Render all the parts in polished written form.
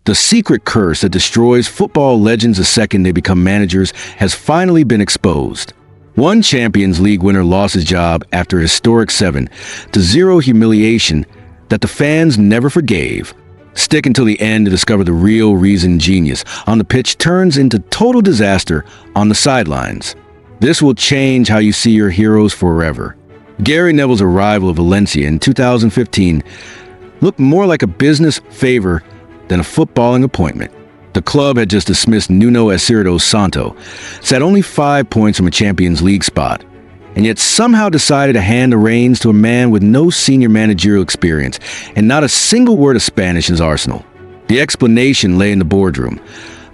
The secret curse that destroys football legends the second they become managers has finally been exposed. One Champions League winner lost his job after a historic 7-0 humiliation that the fans never forgave. Stick until the end to discover the real reason genius on the pitch turns into total disaster on the sidelines. This will change how you see your heroes forever. Gary Neville's arrival of Valencia in 2015 looked more like a business favor than a footballing appointment. The club had just dismissed Nuno Espirito Santo, sat only 5 points from a Champions League spot, and yet somehow decided to hand the reins to a man with no senior managerial experience and not a single word of Spanish in his arsenal. The explanation lay in the boardroom.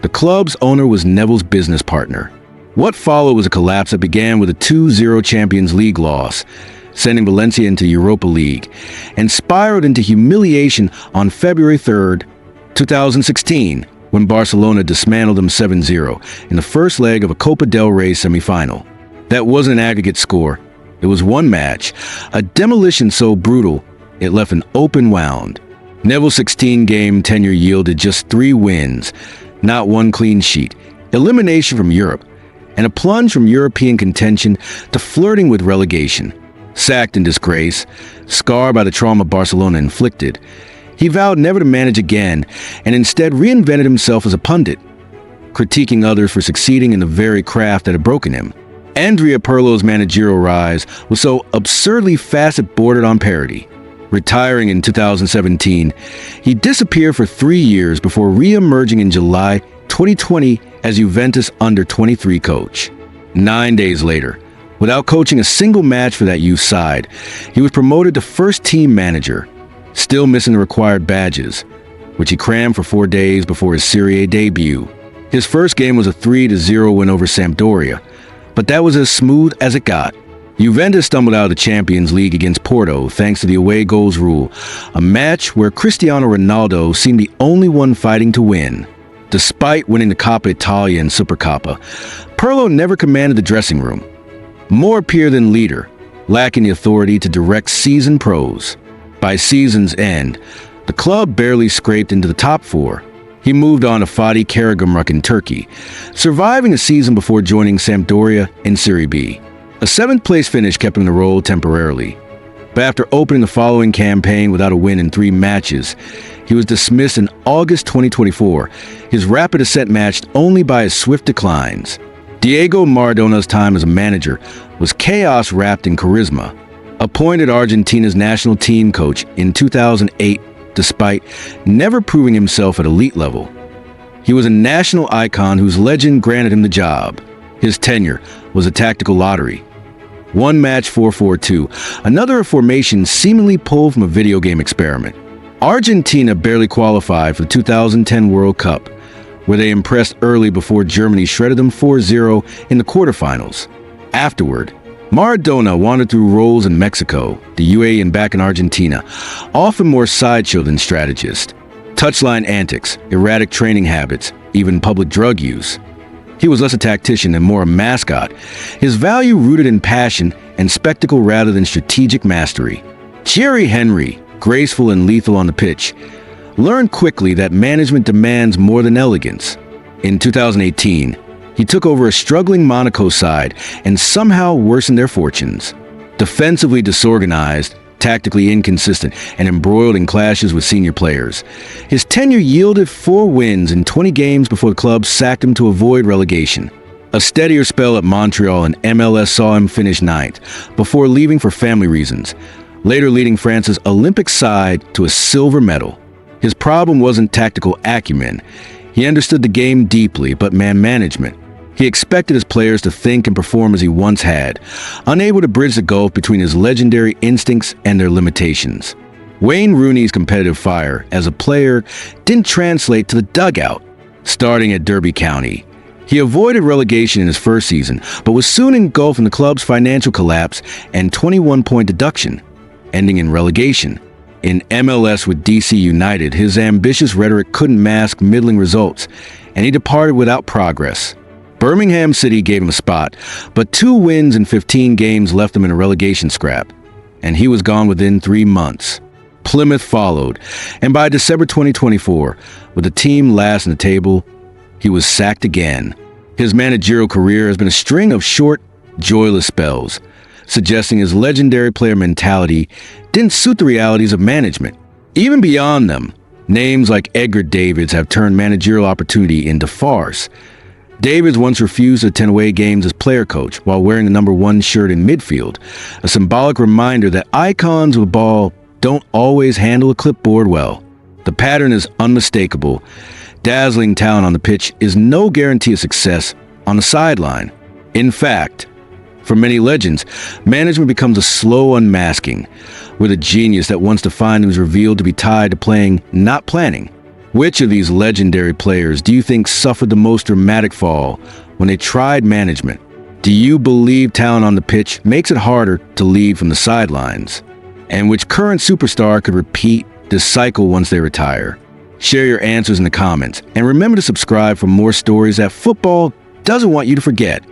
The club's owner was Neville's business partner. What followed was a collapse that began with a 2-0 Champions League loss, sending Valencia into Europa League, and spiraled into humiliation on February 3rd, 2016, when Barcelona dismantled them 7-0 in the first leg of a Copa del Rey semi-final. That wasn't an aggregate score. It was one match, a demolition so brutal it left an open wound. Neville's 16-game tenure yielded just 3 wins, not one clean sheet, elimination from Europe, and a plunge from European contention to flirting with relegation. Sacked in disgrace, scarred by the trauma Barcelona inflicted, he vowed never to manage again and instead reinvented himself as a pundit, critiquing others for succeeding in the very craft that had broken him. Andrea Pirlo's managerial rise was so absurdly fast it bordered on parody. Retiring in 2017, he disappeared for 3 years before re-emerging in July 2020 as Juventus under-23 coach. 9 days later, without coaching a single match for that youth side, he was promoted to first-team manager, still missing the required badges, which he crammed for 4 days before his Serie A debut. His first game was a 3-0 win over Sampdoria, but that was as smooth as it got. Juventus stumbled out of the Champions League against Porto thanks to the away goals rule, a match where Cristiano Ronaldo seemed the only one fighting to win. Despite winning the Coppa Italia and Supercoppa, Pirlo never commanded the dressing room. More peer than leader, lacking the authority to direct seasoned pros. By season's end, the club barely scraped into the top 4. He moved on to Fatih Karagümrük in Turkey, surviving a season before joining Sampdoria in Serie B. A 7th-place finish kept him in the role temporarily, but after opening the following campaign without a win in 3 matches, he was dismissed in August 2024, his rapid ascent matched only by his swift declines. Diego Maradona's time as a manager was chaos wrapped in charisma. Appointed Argentina's national team coach in 2008 despite never proving himself at elite level. He was a national icon whose legend granted him the job. His tenure was a tactical lottery. One match 4-4-2, another a formation seemingly pulled from a video game experiment. Argentina barely qualified for the 2010 World Cup, where they impressed early before Germany shredded them 4-0 in the quarterfinals. Afterward, Maradona wandered through roles in Mexico, the UAE, and back in Argentina, often more sideshow than strategist. Touchline antics, erratic training habits, even public drug use. He was less a tactician and more a mascot, his value rooted in passion and spectacle rather than strategic mastery. Thierry Henry, graceful and lethal on the pitch, learned quickly that management demands more than elegance. In 2018, he took over a struggling Monaco side and somehow worsened their fortunes. Defensively disorganized, tactically inconsistent, and embroiled in clashes with senior players, his tenure yielded 4 wins in 20 games before the club sacked him to avoid relegation. A steadier spell at Montreal and MLS saw him finish 9th, before leaving for family reasons, later leading France's Olympic side to a silver medal. His problem wasn't tactical acumen. He understood the game deeply, but man management. He expected his players to think and perform as he once had, unable to bridge the gulf between his legendary instincts and their limitations. Wayne Rooney's competitive fire as a player didn't translate to the dugout. Starting at Derby County, he avoided relegation in his first season, but was soon engulfed in the club's financial collapse and 21-point deduction, ending in relegation. In MLS with DC United, his ambitious rhetoric couldn't mask middling results, and he departed without progress. Birmingham City gave him a spot, but 2 wins in 15 games left him in a relegation scrap, and he was gone within 3 months. Plymouth followed, and by December 2024, with the team last in the table, he was sacked again. His managerial career has been a string of short, joyless spells, suggesting his legendary player mentality didn't suit the realities of management. Even beyond them, names like Edgar Davids have turned managerial opportunity into farce. Davids once refused to attend away games as player coach while wearing the number 1 shirt in midfield, a symbolic reminder that icons with ball don't always handle a clipboard well. The pattern is unmistakable. Dazzling talent on the pitch is no guarantee of success on the sideline. In fact, for many legends, management becomes a slow unmasking, with a genius that once defined was revealed to be tied to playing, not planning. Which of these legendary players do you think suffered the most dramatic fall when they tried management? Do you believe talent on the pitch makes it harder to lead from the sidelines? And which current superstar could repeat this cycle once they retire? Share your answers in the comments, and remember to subscribe for more stories that football doesn't want you to forget.